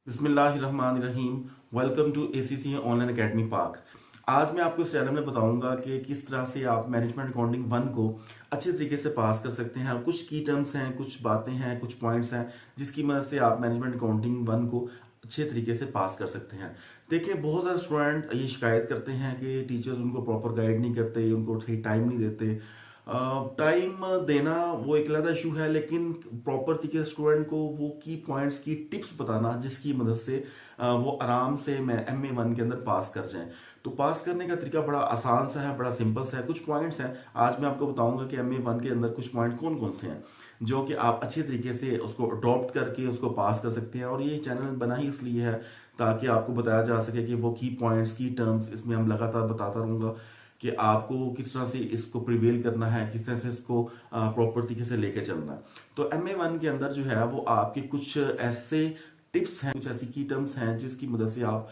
बिस्मिल्लाहिर्रहमानिर्रहीम। Welcome to ACC online academy Pak. आज मैं आपको इस चैनल में बताऊंगा कि किस तरह से आप मैनेजमेंट अकाउंटिंग 1 को अच्छे तरीके से पास कर सकते हैं। और कुछ की टर्म्स हैं, कुछ बातें हैं, कुछ पॉइंट्स हैं जिसकी मदद से आप मैनेजमेंट अकाउंटिंग 1 को अच्छे तरीके से पास कर सकते हैं। देखिए, बहुत सारे स्टूडेंट ये शिकायत करते हैं कि टीचर्स उनको प्रॉपर गाइड नहीं करते, उनको सही टाइम नहीं देते। टाइम देना वो एक अलग इशू है, लेकिन प्रॉपर तरीके से स्टूडेंट को वो की पॉइंट्स की टिप्स बताना जिसकी मदद से वो आराम से मैं MA1 के अंदर पास कर जाएं। तो पास करने का तरीका बड़ा आसान सा है, बड़ा सिंपल सा है। कुछ पॉइंट्स हैं, आज मैं आपको बताऊंगा कि MA1 के अंदर कुछ पॉइंट कौन कौन से हैं जो कि आप अच्छे तरीके से उसको अडॉप्ट करके उसको पास कर सकते हैं। और ये चैनल बना ही इसलिए है ताकि आपको बताया जा सके कि वो की पॉइंट्स की टर्म्स इसमें हम लगातार बताता रहूंगा कि आपको किस तरह से इसको प्रिवेल करना है, किस तरह से इसको प्रॉपर तरीके से लेके चलना है। तो MA1 के अंदर जो है वो आपके कुछ ऐसे टिप्स हैं, कुछ ऐसी की टर्म्स हैं जिसकी मदद से आप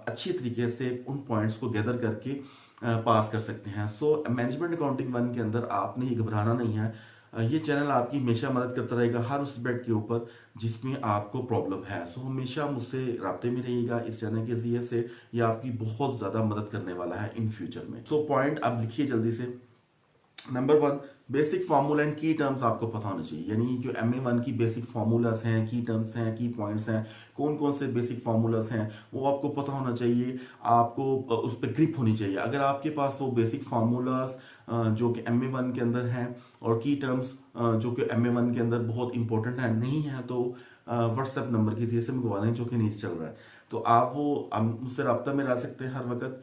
अच्छी तरीके से उन पॉइंट्स को गैदर करके पास कर सकते हैं। सो मैनेजमेंट अकाउंटिंग 1 के अंदर आपने ये घबराना नहीं है। ये चैनल आपकी हमेशा मदद करता रहेगा हर उस सब्जेक्ट के ऊपर जिसमें आपको प्रॉब्लम है। सो हमेशा मुझसे राब्ते में रहिएगा इस चैनल के जरिए से। ये आपकी बहुत ज्यादा मदद करने वाला है इन फ्यूचर में। सो पॉइंट आप लिखिए जल्दी से। नंबर 1, बेसिक फार्मूला एंड की टर्म्स आपको पता होना चाहिए। यानी जो MA1 की बेसिक फार्मूलास हैं, की टर्म्स हैं, की पॉइंट्स हैं, कौन कौन से बेसिक फार्मूलास हैं वो आपको पता होना चाहिए। आपको उस पर ग्रिप होनी चाहिए। अगर आपके पास वो बेसिक फार्मूलास जो कि MA1 के अंदर हैं और की टर्म्स जो कि MA1 के अंदर बहुत इंपॉर्टेंट है नहीं है, तो व्हाट्सएप नंबर की जरिए से मंगवा लें जो कि नीचे चल रहा है। तो आप वो मुझसे रब्ता में रह सकते हैं हर वक्त।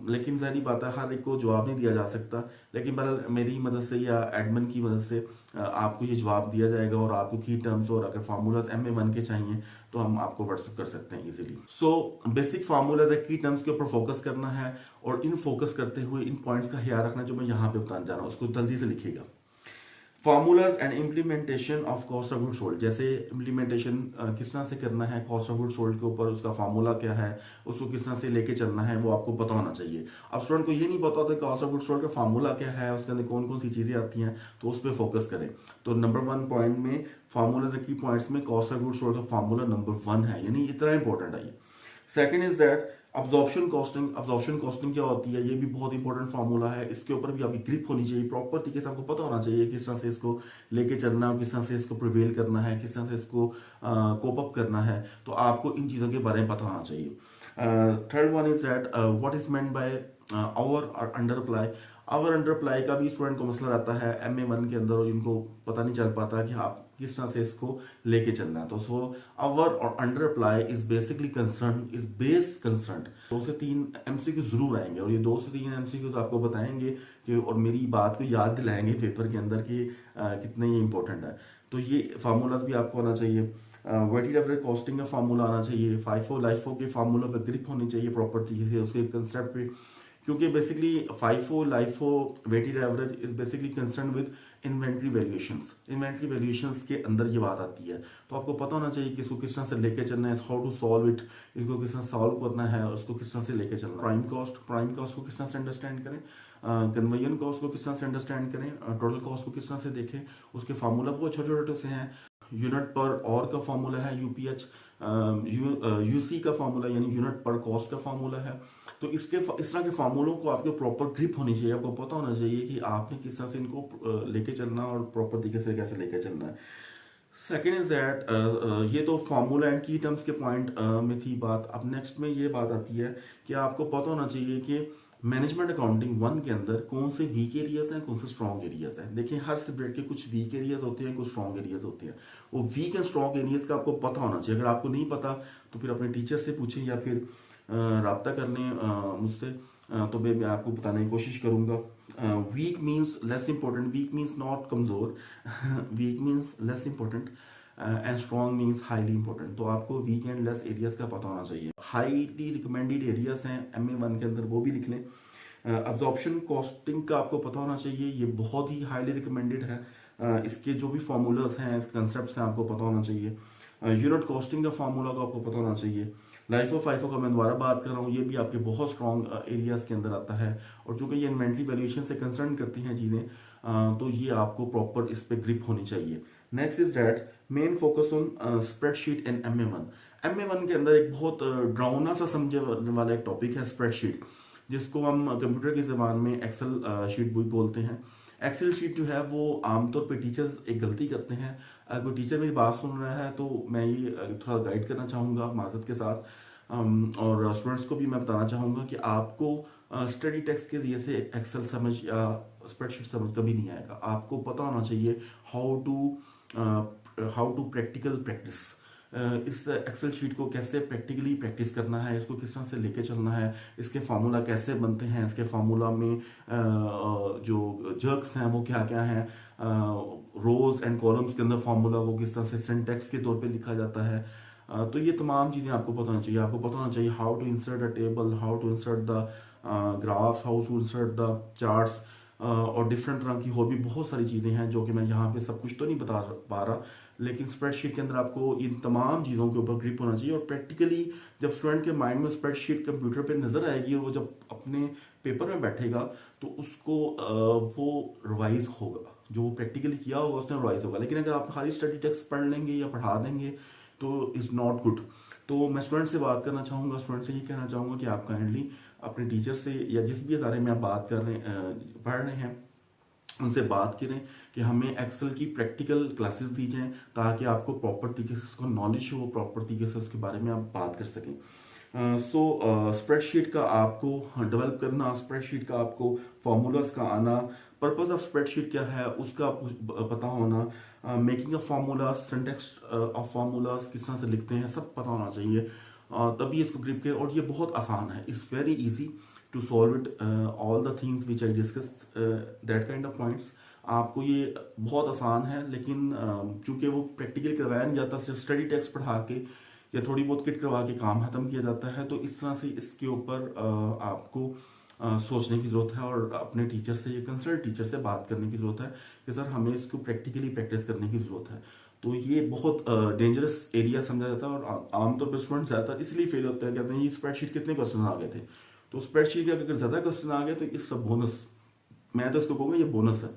लेकिन सारी बात है, हर एक को जवाब नहीं दिया जा सकता, लेकिन बहरहाल मेरी मदद से या एडमिन की मदद से आपको ये जवाब दिया जाएगा। और आपको की टर्म्स और अगर फार्मूलाज MA1 के चाहिए तो हम आपको व्हाट्सएप कर सकते हैं इजीली। सो बेसिक फार्मूलाज या की टर्म्स के ऊपर फोकस करना है और इन फोकस करते हुए इन पॉइंट्स का ख्याल रखना जो मैं यहाँ पे बताने जा रहा हूँ उसको जल्दी से लिखिएगा। Formulas and implementation of cost of good sold. जैसे इम्प्लीमेंटेशन किस तरह से करना है कॉस्ट ऑफ गुड सोल्ड के ऊपर, उसका फार्मूला क्या है, उसको किस तरह से लेके चलना है वो आपको पता होना चाहिए। अब स्टूडेंट को ये नहीं पता होता कॉस्ट ऑफ गुड सोल्ड का फार्मूला क्या है, उसके अंदर कौन कौन सी चीजें आती हैं, तो उस पर फोकस करें। तो नंबर 1 पॉइंट में फार्मूला की पॉइंट्स में कॉस्ट ऑफ गुड सोल्ड का फार्मूला नंबर 1 है, यानी इतना इंपॉर्टेंट है ये। Second is that absorption costing. Absorption costing क्या होती है, ये भी बहुत इंपॉर्टेंट फार्मूला है। इसके ऊपर भी आपकी ग्रिप होनी चाहिए, प्रॉपर तरीके से आपको पता होना चाहिए किस तरह से इसको लेके चलना है, किस तरह से इसको प्रिवेल करना है, किस तरह से इसको कोप अप करना है। तो आपको इन चीज़ों के बारे में पता होना चाहिए। Third one is that what is meant by over और under apply. Over under apply का भी स्टूडेंट को मसला रहता है MA1 के अंदर, और इनको पता नहीं चल पाता कि आप किस तरह से इसको लेके चलना है। तो सो ओवर और under apply is basically concern is base concern. 2 से 3 MCQ जरूर आएंगे और ये 2 से 3 MCQ आपको बताएंगे कि और मेरी बात को याद दिलाएंगे पेपर के अंदर कि कितने ये इंपॉर्टेंट है। तो ये फार्मूला भी आपको आना चाहिए। वेटेड एवरेज कॉस्टिंग का फार्मूला आना चाहिए। FIFO LIFO के फार्मूला पर ग्रिप होनी चाहिए प्रॉपर तरीके से उसके कंसेप्ट पे, क्योंकि basically FIFO LIFO weighted average is basically concern with inventory valuations. Inventory valuations के अंदर ये बात आती है। तो आपको पता होना चाहिए कि इसको किस तरह से लेके चलना है, हाउ टू सॉल्व इट, इसको किस तरह सॉल्व करना है और उसको किस तरह से लेके चलना है। प्राइम कॉस्ट को किस तरह से अंडरस्टैंड करें, कन्वेंशन कॉस्ट को किस तरह से अंडरस्टैंड करें, टोटल कॉस्ट को किस तरह से देखें, उसके फार्मूला बहुत छोटे छोटे से हैं। यूनिट पर और का फार्मूला है UPH, UC का फार्मूला यानी यूनिट पर कॉस्ट का फार्मूला है। तो इस तरह के फार्मूलों को आपके प्रॉपर ग्रिप होनी चाहिए, आपको पता होना चाहिए कि आपने किस तरह से इनको लेके चलना और प्रॉपर तरीके से कैसे लेके चलना है। सेकेंड इज दैट ये तो फार्मूला एंड की टर्म्स के पॉइंट में थी बात। अब नेक्स्ट में ये बात आती है कि आपको पता होना चाहिए कि मैनेजमेंट अकाउंटिंग 1 के अंदर कौन से वीक एरियाज हैं, कौन से स्ट्रॉन्ग एरियाज हैं। देखिए, हर सब्जेक्ट के कुछ वीक एरियाज होते हैं, कुछ स्ट्रॉन्ग एरियाज होते हैं। वो वीक एंड स्ट्रॉन्ग एरियाज का आपको पता होना चाहिए। अगर आपको नहीं पता तो फिर अपने टीचर से पूछें या फिर राब्ता कर लें मुझसे, तो मैं आपको बताने की कोशिश करूंगा। Weak means less important, weak means not कमजोर, weak means less important and strong means highly important. तो आपको वीक एंड लेस एरियाज का पता होना चाहिए। हाईली रिकमेंडेड एरियाज हैं MA1 के अंदर, वो भी लिख लें। अब्जॉर्प्शन कॉस्टिंग का आपको पता होना चाहिए, ये बहुत ही हाईली रिकमेंडेड है। इसके जो भी फॉर्मूलाज हैं, कंसेप्ट हैं, आपको पता होना चाहिए। यूनिट कॉस्टिंग का फार्मूला का आपको पता होना चाहिए। LIFO FIFO का मैं दोबारा बात कर रहा हूँ, ये भी आपके बहुत स्ट्रॉन्ग एरियाज के अंदर आता है। और चूंकि ये इन्वेंट्री वैल्यूएशन से कंसर्न करती हैं चीजें, तो ये आपको प्रॉपर इस पे ग्रिप होनी चाहिए। Next is that main focus on spreadsheet in MA1। MA1 के अंदर एक बहुत ड्राउना सा समझे वाला एक टॉपिक है स्प्रेडशीट, जिसको हम कंप्यूटर की ज़बान में एक्सेल शीट भी बोलते हैं। एक्सेल शीट जो है वो आमतौर पे टीचर्स एक गलती करते हैं। अगर कोई टीचर मेरी बात सुन रहा है तो मैं ये थोड़ा गाइड करना चाहूँगा माज़रत के साथ, और स्टूडेंट्स को भी मैं बताना चाहूँगा कि आपको स्टडी टेक्स्ट के जरिए से एक्सेल समझ या स्प्रेडशीट समझ कभी नहीं आएगा। आपको पता होना चाहिए हाउ टू प्रैक्टिकल प्रैक्टिस, इस एक्सेल शीट को कैसे प्रैक्टिकली प्रैक्टिस करना है, इसको किस तरह से लेके चलना है, इसके फार्मूला कैसे बनते हैं, इसके फार्मूला में जो जर्क्स हैं वो क्या क्या हैं, रोज एंड कॉलम्स के अंदर फार्मूला वो किस तरह से सिंटेक्स के तौर पे लिखा जाता है। तो ये तमाम चीज़ें आपको पता होनी चाहिए। आपको पता होना चाहिए how to insert a table, how to insert the graphs, how to insert the charts, और डिफरेंट तरह की और भी बहुत सारी चीज़ें हैं जो कि मैं यहाँ पे सब कुछ तो नहीं बता पा रहा, लेकिन स्प्रेडशीट के अंदर आपको इन तमाम चीज़ों के ऊपर ग्रिप होना चाहिए। और प्रैक्टिकली जब स्टूडेंट के माइंड में स्प्रेडशीट कंप्यूटर पे नज़र आएगी और वो जब अपने पेपर में बैठेगा तो उसको वो रिवाइज होगा, जो वो प्रैक्टिकली किया होगा उसमें रिवाइज होगा। लेकिन अगर आप खाली स्टडी टेक्स्ट पढ़ लेंगे या पढ़ा देंगे तो इज़ नॉट गुड। तो मैं स्टूडेंट से बात करना चाहूँगा, स्टूडेंट से ये कहना चाहूँगा कि आप काइंडली अपने टीचर से या जिस भी अदारे में आप बात कर रहे पढ़ रहे हैं उनसे बात करें कि हमें एक्सेल की प्रैक्टिकल क्लासेस दी जाएं, ताकि आपको प्रॉपर तरीके से उसका नॉलेज हो, प्रॉपर तरीके से उसके बारे में आप बात कर सकें। स्प्रेडशीट का आपको डेवलप करना, स्प्रेडशीट का आपको फार्मूलाज का आना, पर्पस ऑफ स्प्रेडशीट क्या है उसका आपको पता होना, making of formulas, syntax of formulas किस तरह से लिखते हैं सब पता होना चाहिए, तभी इसको ग्रिप के। और ये बहुत आसान है, it's very easy to solve it all the things which I discuss that kind of points. आपको ये बहुत आसान है, लेकिन चूंकि वो प्रैक्टिकल करवाया नहीं जाता, सिर्फ स्टडी टेक्स्ट पढ़ा के या थोड़ी बहुत किट करवा के काम खत्म किया जाता है, तो इस तरह से इसके ऊपर आपको सोचने की ज़रूरत है और अपने टीचर से या कंसल्ट टीचर से बात करने की ज़रूरत है कि सर हमें इसको प्रैक्टिकली प्रैक्टिस करने की ज़रूरत है। तो ये बहुत डेंजरस एरिया समझा जाता है और आमतौर पर स्टूडेंट ज़्यादातर इसलिए फेल होता है, कहते हैं ये स्प्रेडशीट कितने क्वेश्चन आ गए थे। तो स्प्रेडशीट के अगर ज़्यादा क्वेश्चन आ गए तो इस सब बोनस, मैं तो इसको कहूँगा ये बोनस है,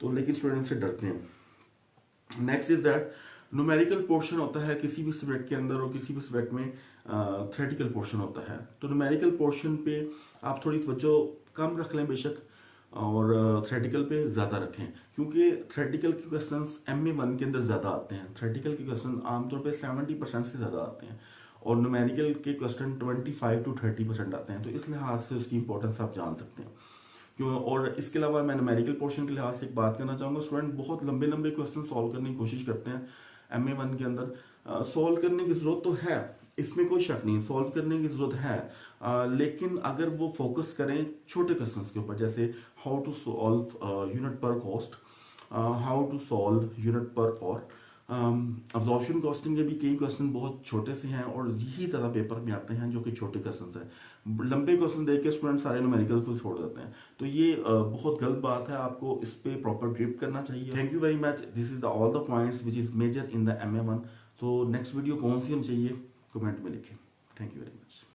तो लेकिन स्टूडेंट से डरते हैं। Next is that numerical portion होता है किसी भी सब्जेक्ट के अंदर, और किसी भी सब्जेक्ट में थ्योरेटिकल पोर्शन होता है। तो न्यूमेरिकल पोर्शन पे आप थोड़ी तवज्जो कम रख लें बेशक, और थ्योरेटिकल पे ज़्यादा रखें, क्योंकि थ्योरेटिकल के क्वेश्चंस MA1 के अंदर ज़्यादा आते हैं। थ्योरेटिकल के क्वेश्चन आमतौर पे 70% से ज़्यादा आते हैं और न्यूमेरिकल के क्वेश्चन 25 to 30% आते हैं। तो इस लिहाज से उसकी इंपॉर्टेंस आप जान सकते हैं क्यों। और इसके अलावा मैं न्यूमेरिकल पोर्शन के लिहाज से एक बात करना चाहूँगा, स्टूडेंट बहुत लंबे लंबे क्वेश्चन सॉल्व करने की कोशिश करते हैं MA1 के अंदर। सॉल्व करने की ज़रूरत तो है, इसमें कोई शक नहीं, सॉल्व करने की ज़रूरत है, लेकिन अगर वो फोकस करें छोटे क्वेश्चंस के ऊपर, जैसे how to solve unit per cost, how to solve unit per और अब्जॉर्प्शन कॉस्टिंग के भी कई क्वेश्चन बहुत छोटे से हैं और यही ज़्यादा पेपर में आते हैं जो कि छोटे क्वेश्चन हैं। लंबे क्वेश्चन देख के स्टूडेंट सारे न्यूमेरिकल को छोड़ देते हैं, तो ये बहुत गलत बात है। आपको इस पे प्रॉपर ग्रिप करना चाहिए। Thank you very much, this is all the points which is major in the MA1। So next video कौन सी हम चाहिए कमेंट में लिखें। Thank you very much.